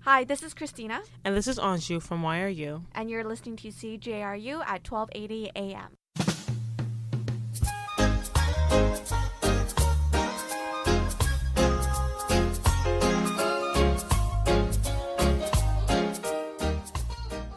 Hi, this is Christina. And this is Anju from YRU. And you're listening to CJRU at 1280 a.m.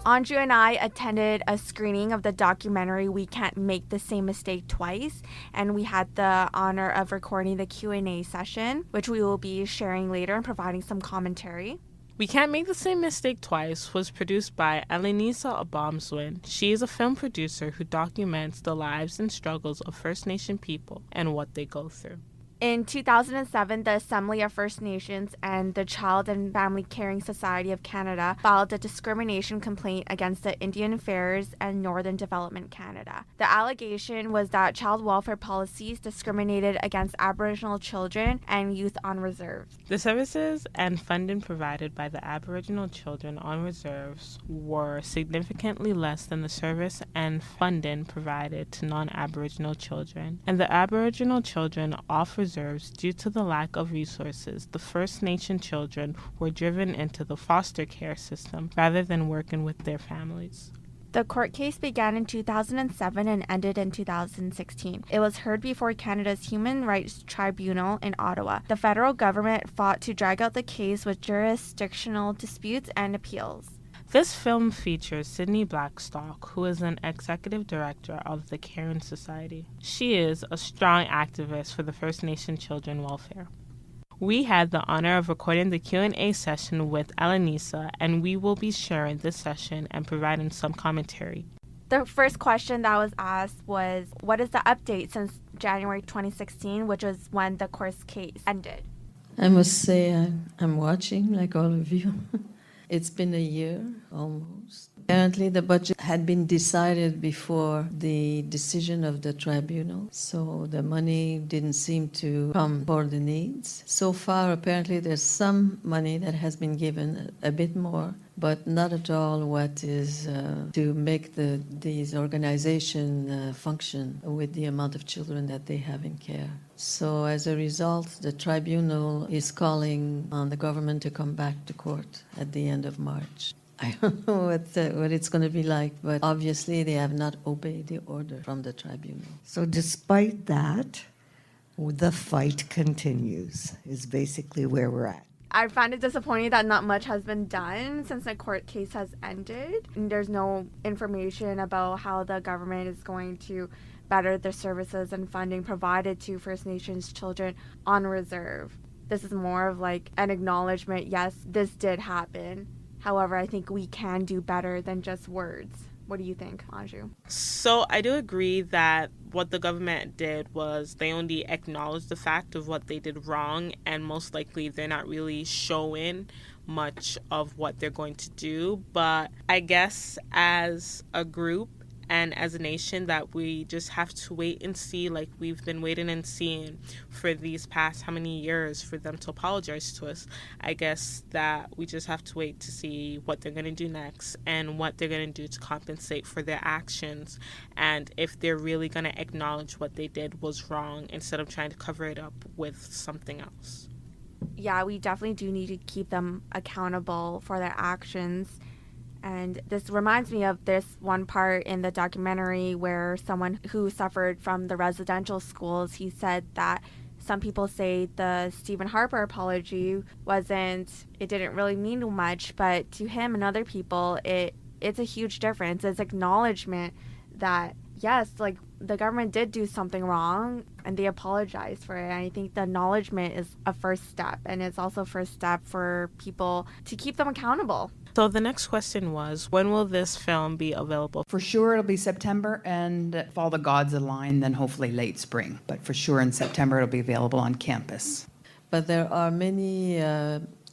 Anju and I attended a screening of the documentary We Can't Make the Same Mistake Twice, and we had the honor of recording the Q&A session, which we will be sharing later and providing some commentary. We Can't Make the Same Mistake Twice was produced by Elenisa Abamswin. She is a film producer who documents the lives and struggles of First Nation people and what they go through. In 2007, the Assembly of First Nations and the Child and Family Caring Society of Canada filed a discrimination complaint against the Indian Affairs and Northern Development Canada. The allegation was that child welfare policies discriminated against Aboriginal children and youth on reserves. The services and funding provided by the Aboriginal children on reserves were significantly less than the service and funding provided to non-Aboriginal children, and the Aboriginal children off reserves, due to the lack of resources, the First Nation children were driven into the foster care system rather than working with their families. The court case began in 2007 and ended in 2016. It was heard before Canada's Human Rights Tribunal in Ottawa. The federal government fought to drag out the case with jurisdictional disputes and appeals. This film features Sydney Blackstock, who is an executive director of the Caring Society. She is a strong activist for the First Nation children welfare. We had the honor of recording the Q&A session with Elenisa, and we will be sharing this session and providing some commentary. The first question that was asked was, what is the update since January 2016, which was when the court case ended? I must say I'm watching like all of you. It's been a year almost. Apparently the budget had been decided before the decision of the tribunal, so the money didn't seem to come for the needs. So far, apparently there's some money that has been given, a bit more, but not at all what is to make these organizations function with the amount of children that they have in care. So as a result, the tribunal is calling on the government to come back to court at the end of March. I don't know what it's going to be like, but obviously they have not obeyed the order from the tribunal. So despite that, the fight continues, is basically where we're at. I find it disappointing that not much has been done since the court case has ended. And there's no information about how the government is going to better the services and funding provided to First Nations children on reserve. This is more of like an acknowledgement, yes, this did happen. However, I think we can do better than just words. What do you think, Anju? So I do agree that what the government did was they only acknowledged the fact of what they did wrong, and most likely they're not really showing much of what they're going to do. But I guess as a group and as a nation that we just have to wait and see, like we've been waiting and seeing for these past how many years for them to apologize to us. I guess that we just have to wait to see what they're going to do next and what they're going to do to compensate for their actions, and if they're really going to acknowledge what they did was wrong instead of trying to cover it up with something else. Yeah, we definitely do need to keep them accountable for their actions. And this reminds me of this one part in the documentary where someone who suffered from the residential schools, he said that some people say the Stephen Harper apology it didn't really mean much, but to him and other people, it's a huge difference. It's acknowledgement that, yes, like the government did do something wrong and they apologized for it. And I think the acknowledgement is a first step, and it's also a first step for people to keep them accountable. So the next question was, when will this film be available? For sure it'll be September, and if all the gods align, then hopefully late spring. But for sure in September it'll be available on campus. But there are many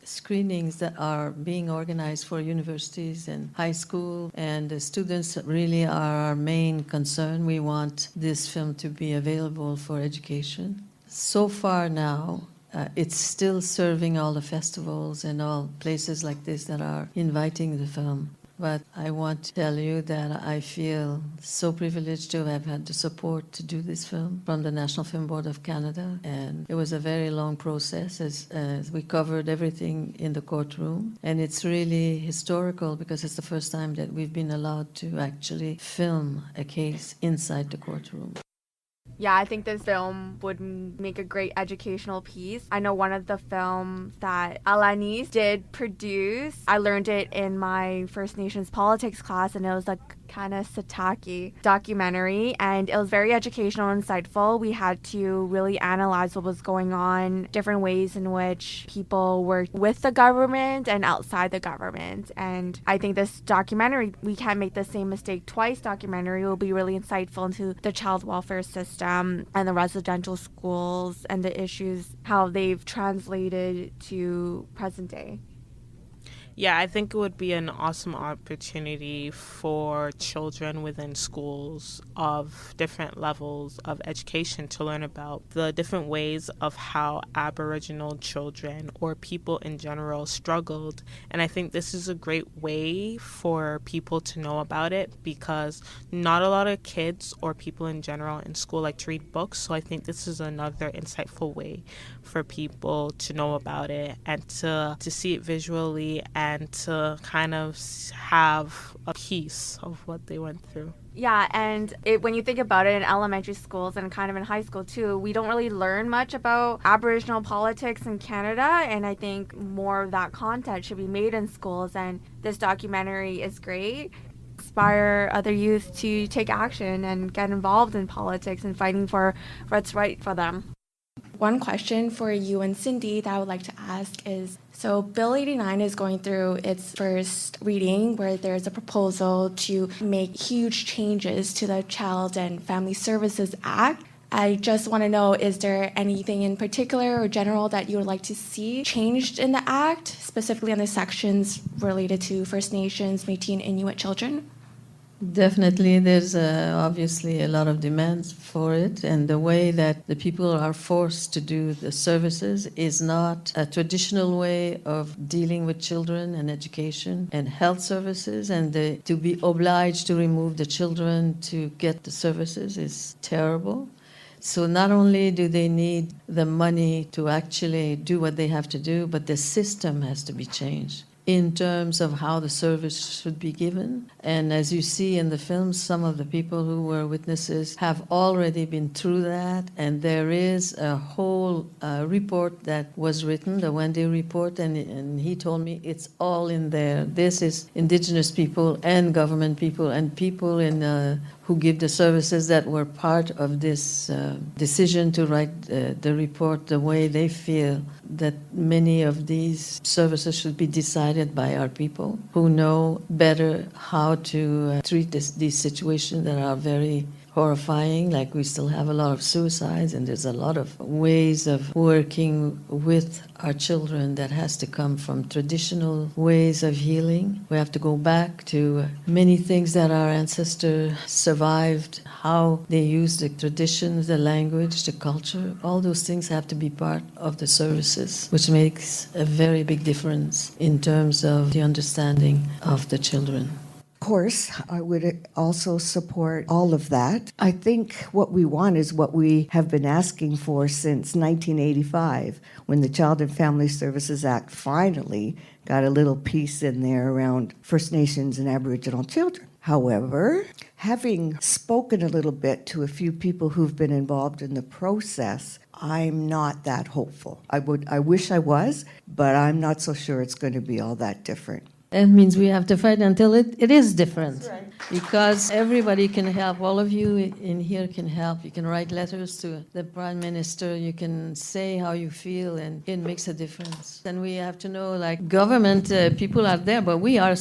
screenings that are being organized for universities and high school, and the students really are our main concern. We want this film to be available for education. So far now, it's still serving all the festivals and all places like this that are inviting the film. But I want to tell you that I feel so privileged to have had the support to do this film from the National Film Board of Canada. And it was a very long process as we covered everything in the courtroom. And it's really historical because it's the first time that we've been allowed to actually film a case inside the courtroom. Yeah, I think this film would make a great educational piece. I know one of the films that Alanis did produce, I learned it in my First Nations politics class, and it was like kind of Sataki documentary, and it was very educational and insightful. We had to really analyze what was going on, different ways in which people worked with the government and outside the government. And I think this documentary, We Can't Make the Same Mistake Twice documentary, will be really insightful into the child welfare system and the residential schools and the issues, how they've translated to present day. Yeah, I think it would be an awesome opportunity for children within schools of different levels of education to learn about the different ways of how Aboriginal children or people in general struggled. And I think this is a great way for people to know about it because not a lot of kids or people in general in school like to read books. So I think this is another insightful way for people to know about it and to see it visually and to kind of have a piece of what they went through. Yeah, and when you think about it in elementary schools and kind of in high school too, we don't really learn much about Aboriginal politics in Canada, and I think more of that content should be made in schools, and this documentary is great. Inspire other youth to take action and get involved in politics and fighting for what's right for them. One question for you and Cindy that I would like to ask is, so Bill 89 is going through its first reading where there's a proposal to make huge changes to the Child and Family Services Act. I just want to know, is there anything in particular or general that you would like to see changed in the Act, specifically on the sections related to First Nations, Métis, and Inuit children? Definitely, there's obviously a lot of demands for it, and the way that the people are forced to do the services is not a traditional way of dealing with children and education and health services, and to be obliged to remove the children to get the services is terrible. So not only do they need the money to actually do what they have to do, but the system has to be changed in terms of how the service should be given. And as you see in the film, some of the people who were witnesses have already been through that, and there is a whole report that was written, the Wendy report, and he told me it's all in there. This is Indigenous people and government people and people in who give the services that were part of this decision to write the report the way they feel that many of these services should be decided by our people who know better how to treat these situations that are very horrifying. Like, we still have a lot of suicides, and there's a lot of ways of working with our children that has to come from traditional ways of healing. We have to go back to many things that our ancestors survived, how they used the traditions, the language, the culture. All those things have to be part of the services, which makes a very big difference in terms of the understanding of the children. Of course, I would also support all of that. I think what we want is what we have been asking for since 1985, when the Child and Family Services Act finally got a little piece in there around First Nations and Aboriginal children. However, having spoken a little bit to a few people who've been involved in the process, I'm not that hopeful. I wish I was, but I'm not so sure it's going to be all that different. That means we have to fight until it is different. That's right. Because everybody can help. All of you in here can help. You can write letters to the Prime Minister. You can say how you feel, and it makes a difference. And we have to know, like, government people are there, but we are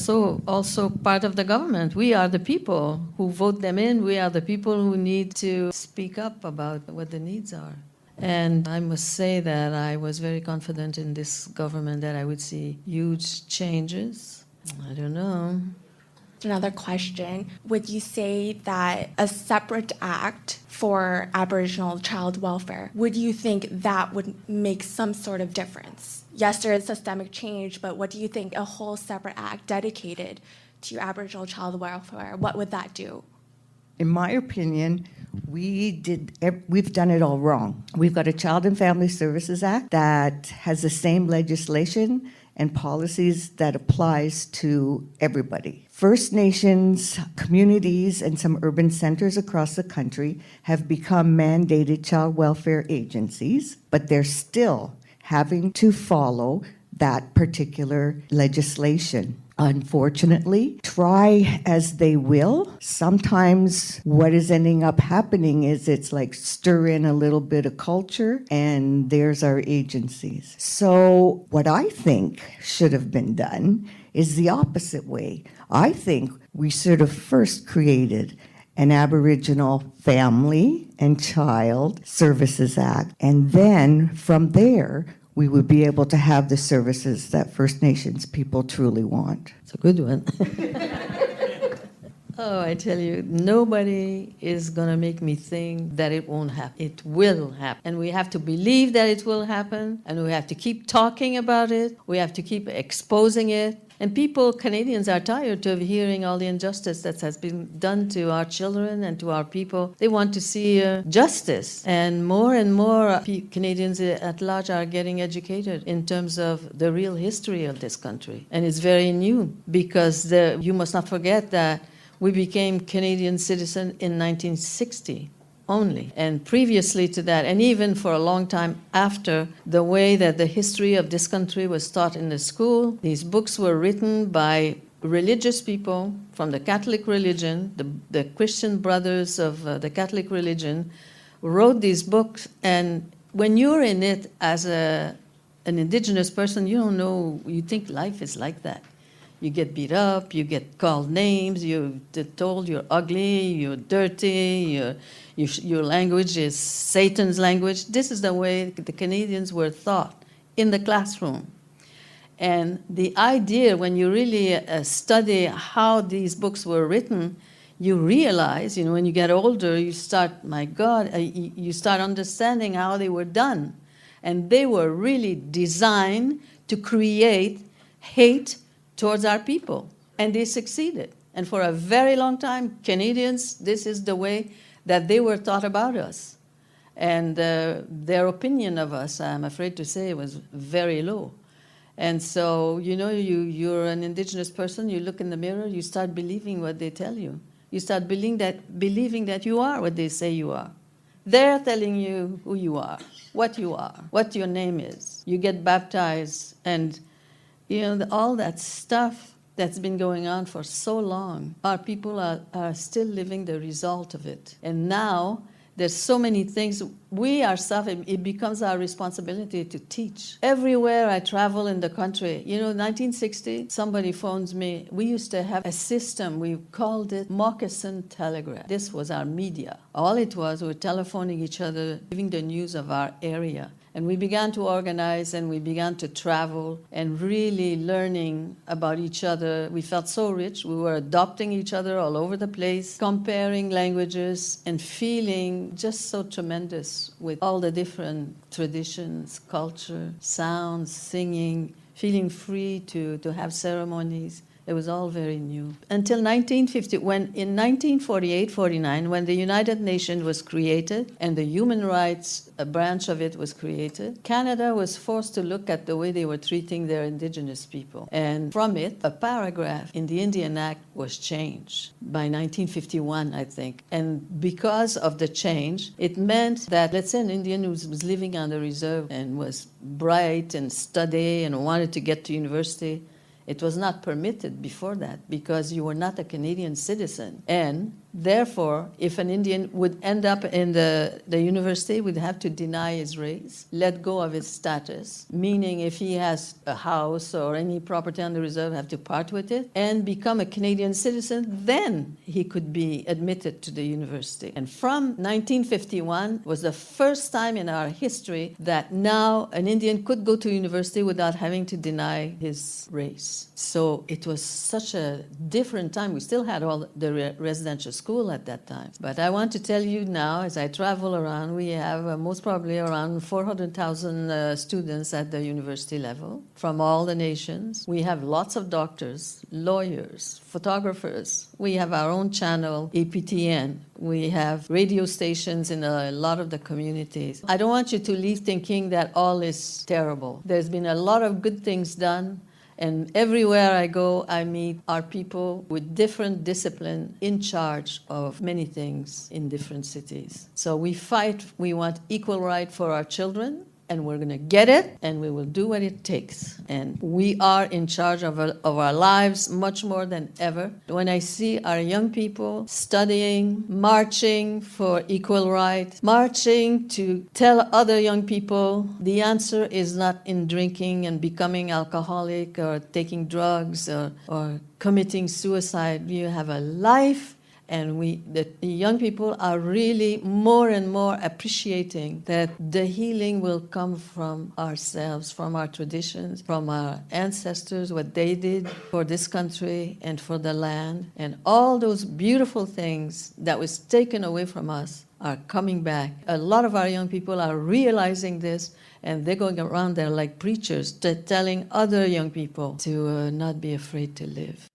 also part of the government. We are the people who vote them in. We are the people who need to speak up about what the needs are. And I must say that I was very confident in this government that I would see huge changes. I don't know. Another question. Would you say that a separate act for Aboriginal child welfare, would you think that would make some sort of difference? Yes, there is systemic change, but what do you think a whole separate act dedicated to Aboriginal child welfare, what would that do? In my opinion, we've done it all wrong. We've got a Child and Family Services Act that has the same legislation and policies that applies to everybody. First Nations communities and some urban centers across the country have become mandated child welfare agencies, but they're still having to follow that particular legislation. Unfortunately, try as they will, sometimes what is ending up happening is it's like stir in a little bit of culture and there's our agencies. So what I think should have been done is the opposite way. I think we should have first created an Aboriginal Family and Child Services Act, and then from there, we would be able to have the services that First Nations people truly want. It's a good one. Oh, I tell you, nobody is going to make me think that it won't happen. It will happen. And we have to believe that it will happen, and we have to keep talking about it. We have to keep exposing it. And people, Canadians, are tired of hearing all the injustice that has been done to our children and to our people. They want to see justice. And more Canadians at large are getting educated in terms of the real history of this country. And it's very new because you must not forget that we became Canadian citizens in 1960. Only. And previously to that, and even for a long time after, the way that the history of this country was taught in the school, these books were written by religious people from the Catholic religion, the Christian brothers of the Catholic religion, wrote these books. And when you're in it as an Indigenous person, you don't know, you think life is like that. You get beat up, you get called names, you're told you're ugly, you're dirty, your language is Satan's language. This is the way the Canadians were taught in the classroom. And the idea, when you really study how these books were written, you realize, when you get older, you start, my God, you start understanding how they were done. And they were really designed to create hate towards our people. And they succeeded. And for a very long time, Canadians, this is the way that they were taught about us. And their opinion of us, I'm afraid to say, was very low. And so, you're an Indigenous person, you look in the mirror, you start believing what they tell you. You start believing that you are what they say you are. They're telling you who you are, what your name is. You get baptized, and all that stuff that's been going on for so long, our people are still living the result of it. And now there's so many things. We ourselves, it becomes our responsibility to teach. Everywhere I travel in the country, 1960, somebody phones me. We used to have a system, we called it moccasin telegraph. This was our media. All it was, we were telephoning each other, giving the news of our area. And we began to organize and we began to travel and really learning about each other. We felt so rich. We were adopting each other all over the place, comparing languages and feeling just so tremendous with all the different traditions, culture, sounds, singing, feeling free to have ceremonies. It was all very new. Until 1950, in 1948-49, when the United Nations was created and the human rights branch of it was created, Canada was forced to look at the way they were treating their Indigenous people. And from it, a paragraph in the Indian Act was changed by 1951, I think. And because of the change, it meant that, let's say an Indian who was living on the reserve and was bright and studied and wanted to get to university, it was not permitted before that because you were not a Canadian citizen. And therefore, if an Indian would end up in the university, would have to deny his race, let go of his status, meaning if he has a house or any property on the reserve, have to part with it, and become a Canadian citizen, then he could be admitted to the university. And from 1951 was the first time in our history that now an Indian could go to university without having to deny his race. So it was such a different time. We still had all the residential schools. school at that time. But I want to tell you now, as I travel around, we have most probably around 400,000 students at the university level from all the nations. We have lots of doctors, lawyers, photographers. We have our own channel, APTN. We have radio stations in a lot of the communities. I don't want you to leave thinking that all is terrible. There's been a lot of good things done. And everywhere I go, I meet our people with different discipline in charge of many things in different cities. So we fight, we want equal right for our children, and we're going to get it, and we will do what it takes. And we are in charge of our lives much more than ever. When I see our young people studying, marching for equal rights, marching to tell other young people the answer is not in drinking and becoming alcoholic or taking drugs or committing suicide. You have a life. And the young people are really more and more appreciating that the healing will come from ourselves, from our traditions, from our ancestors, what they did for this country and for the land. And all those beautiful things that was taken away from us are coming back. A lot of our young people are realizing this, and they're going around there like preachers, telling other young people to not be afraid to live.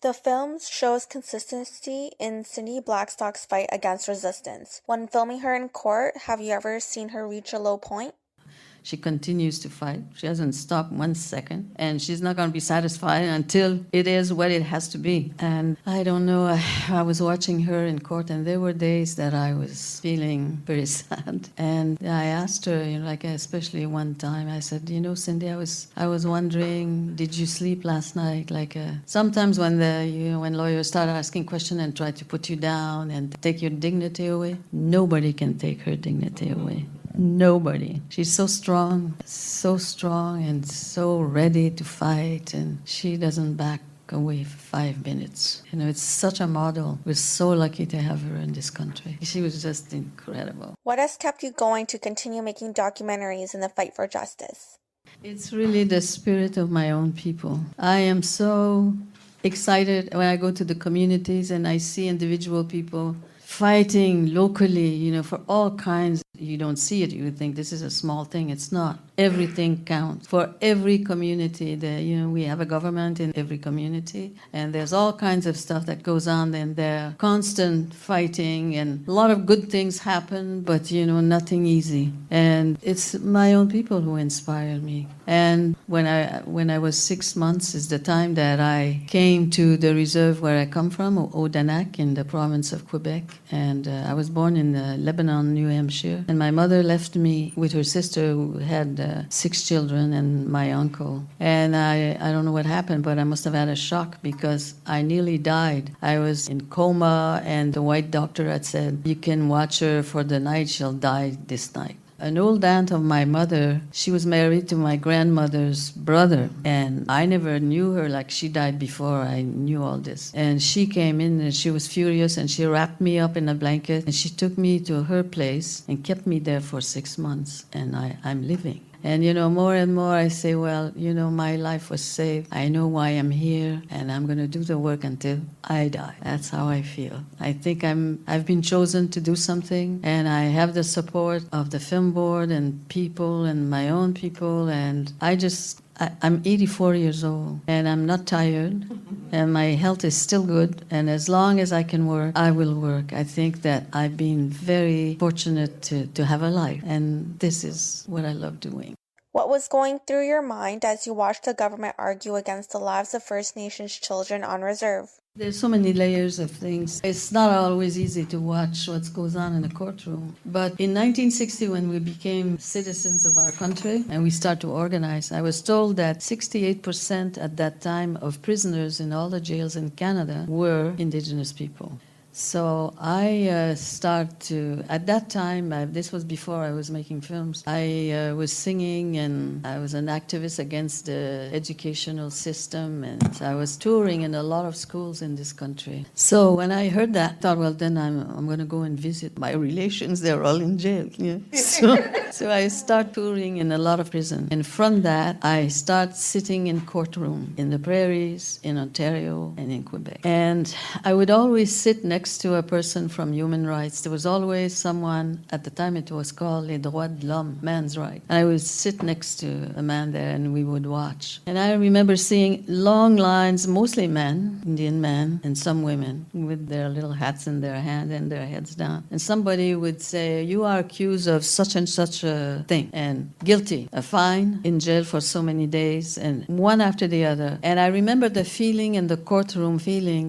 The film shows consistency in Cindy Blackstock's fight against resistance. When filming her in court, have you ever seen her reach a low point? She continues to fight. She hasn't stopped 1 second. And she's not going to be satisfied until it is what it has to be. And I don't know, I was watching her in court, and there were days that I was feeling very sad. And I asked her, especially one time, I said, Cindy, I was wondering, did you sleep last night? Sometimes when when lawyers start asking questions and try to put you down and take your dignity away, nobody can take her dignity away. Nobody. She's so strong and so ready to fight, and she doesn't back away for 5 minutes. It's such a model. We're so lucky to have her in this country. She was just incredible. What has kept you going to continue making documentaries in the fight for justice? It's really the spirit of my own people. I am so excited when I go to the communities and I see individual people fighting locally, for all kinds. You don't see it. You would think this is a small thing. It's not. Everything counts. For every community, we have a government in every community, and there's all kinds of stuff that goes on, and there constant fighting, and a lot of good things happen, but, nothing easy. And it's my own people who inspire me. And when I was 6 months is the time that I came to the reserve where I come from, Odanak, in the province of Quebec. And I was born in Lebanon, New Hampshire. And my mother left me with her sister, who had 6 children, and my uncle. And I don't know what happened, but I must have had a shock because I nearly died. I was in coma, and the white doctor had said, you can watch her for the night, she'll die this night. An old aunt of my mother, she was married to my grandmother's brother, and I never knew her. She died before I knew all this. And she came in and she was furious, and she wrapped me up in a blanket, and she took me to her place and kept me there for 6 months, and I'm living. And, more and more I say, well, my life was saved. I know why I'm here, and I'm going to do the work until I die. That's how I feel. I think I've been chosen to do something, and I have the support of the film board and people and my own people, and I'm 84 years old, and I'm not tired, and my health is still good, and as long as I can work, I will work. I think that I've been very fortunate to have a life, and this is what I love doing. What was going through your mind as you watched the government argue against the lives of First Nations children on reserve? There's so many layers of things. It's not always easy to watch what goes on in a courtroom. But in 1960, when we became citizens of our country and we started to organize, I was told that 68% at that time of prisoners in all the jails in Canada were Indigenous people. So I at that time, this was before I was making films, I was singing and I was an activist against the educational system, and I was touring in a lot of schools in this country. So when I heard that, I thought, well, then I'm going to go and visit my relations. They're all in jail. Yeah. So I start touring in a lot of prisons. And from that, I start sitting in courtroom in the prairies, in Ontario, and in Quebec. And I would always sit next to a person from human rights. There was always someone, at the time it was called les droits de l'homme, man's right. And I would sit next to a man there and we would watch. And I remember seeing long lines, mostly men, Indian men, and some women with their little hats in their hand and their heads down. And somebody would say, you are accused of such and such a thing, and guilty, a fine, in jail for so many days, and one after the other. And I remember the feeling in the courtroom,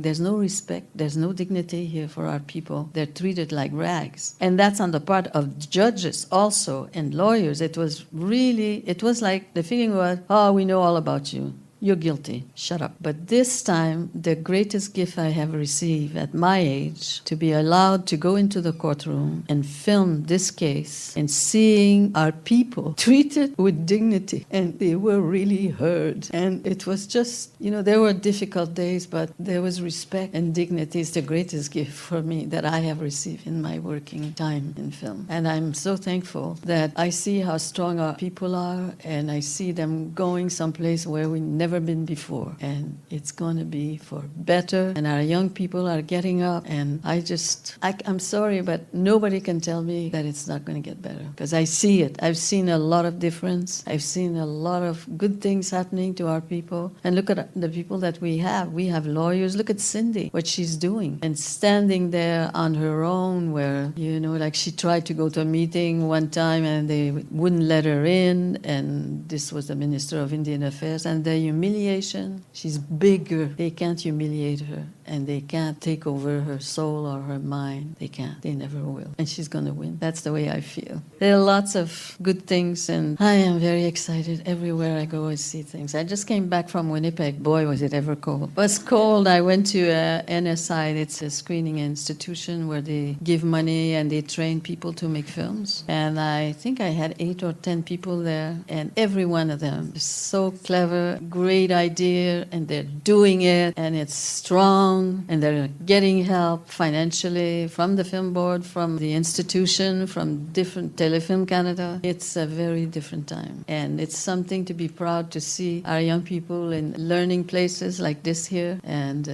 there's no respect, there's no dignity here for our people. They're treated like rags. And that's on the part of judges also and lawyers. It was like the feeling was, oh, we know all about you. You're guilty. Shut up. But this time, the greatest gift I have received at my age, to be allowed to go into the courtroom and film this case and seeing our people treated with dignity. And they were really heard. And it was just, there were difficult days, but there was respect and dignity. Is the greatest gift for me that I have received in my working time in film. And I'm so thankful that I see how strong our people are, and I see them going someplace where we never been before, and it's going to be for better, and our young people are getting up, and I'm sorry, but nobody can tell me that it's not going to get better, because I see it. I've seen a lot of difference. I've seen a lot of good things happening to our people, and look at the people that we have. We have lawyers. Look at Cindy, what she's doing, and standing there on her own, where, like she tried to go to a meeting one time and they wouldn't let her in, and this was the Minister of Indian Affairs, and they humiliation. She's bigger. They can't humiliate her, and they can't take over her soul or her mind. They can't. They never will. And she's going to win. That's the way I feel. There are lots of good things, and I am very excited. Everywhere I go, I see things. I just came back from Winnipeg. Boy, was it ever cold. It was cold. I went to NSI. It's a screening institution where they give money and they train people to make films. And I think I had 8 or 10 people there, and every one of them is so clever, great idea, and they're doing it, and it's strong, and they're getting help financially from the film board, from the institution, from different Telefilm Canada. It's a very different time, and it's something to be proud to see our young people in learning places like this here, and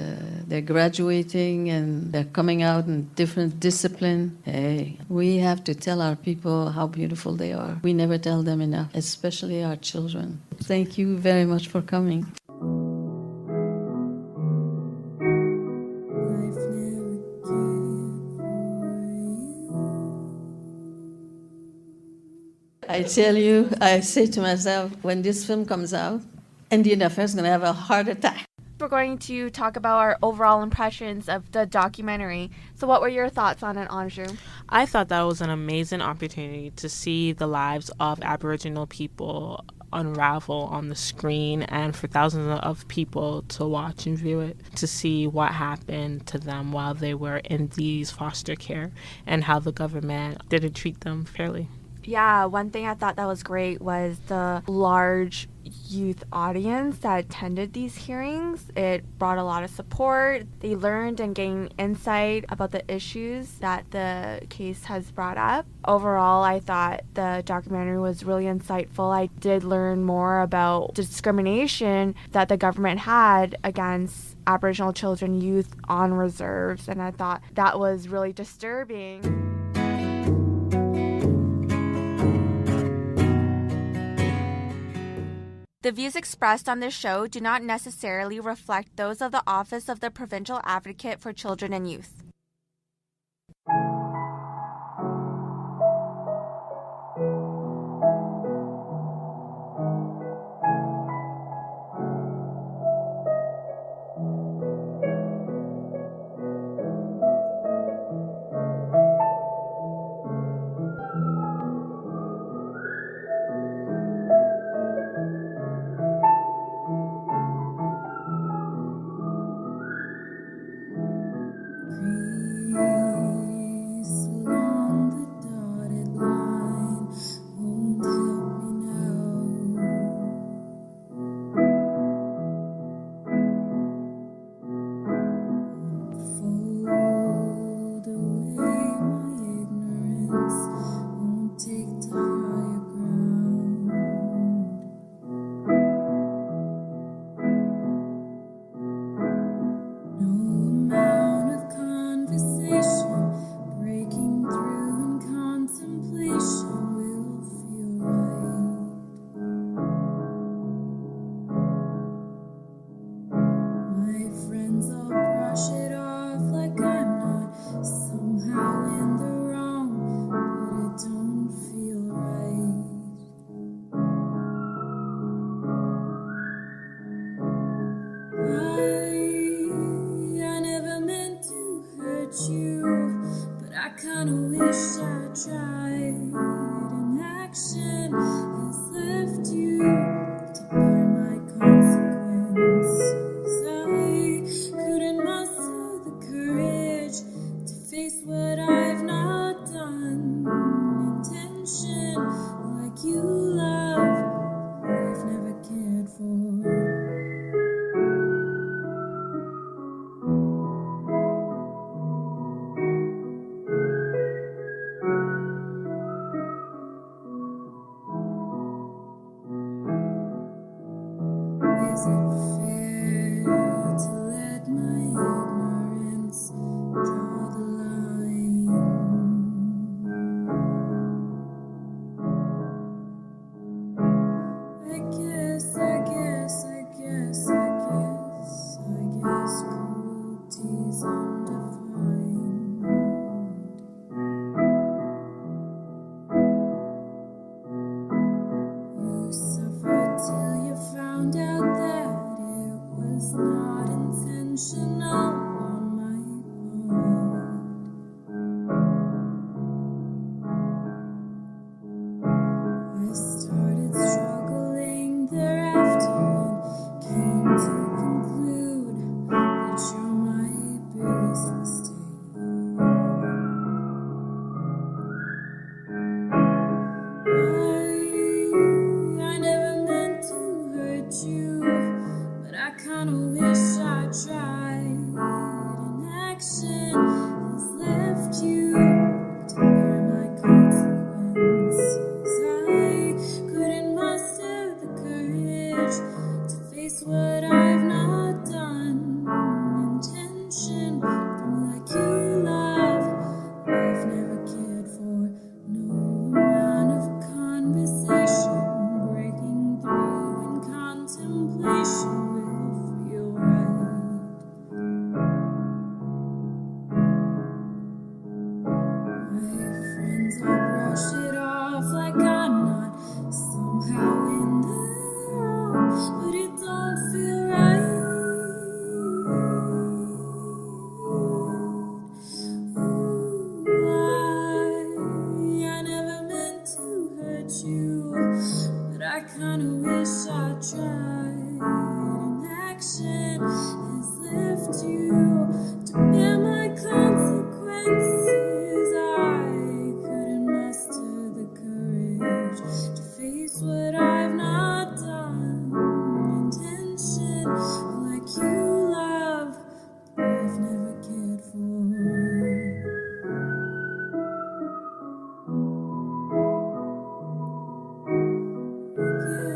they're graduating and they're coming out in different discipline. Hey, we have to tell our people how beautiful they are. We never tell them enough, especially our children. Thank you very much for coming. I tell you, I say to myself, when this film comes out, Indian Affairs is going to have a heart attack. We're going to talk about our overall impressions of the documentary. So what were your thoughts on it, Anju? I thought that was an amazing opportunity to see the lives of Aboriginal people unravel on the screen, and for thousands of people to watch and view it, to see what happened to them while they were in these foster care and how the government didn't treat them fairly. Yeah, one thing I thought that was great was the large youth audience that attended these hearings. It brought a lot of support. They learned and gained insight about the issues that the case has brought up. Overall, I thought the documentary was really insightful. I did learn more about discrimination that the government had against Aboriginal children, youth on reserves, and I thought that was really disturbing. The views expressed on this show do not necessarily reflect those of the Office of the Provincial Advocate for Children and Youth.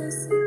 us.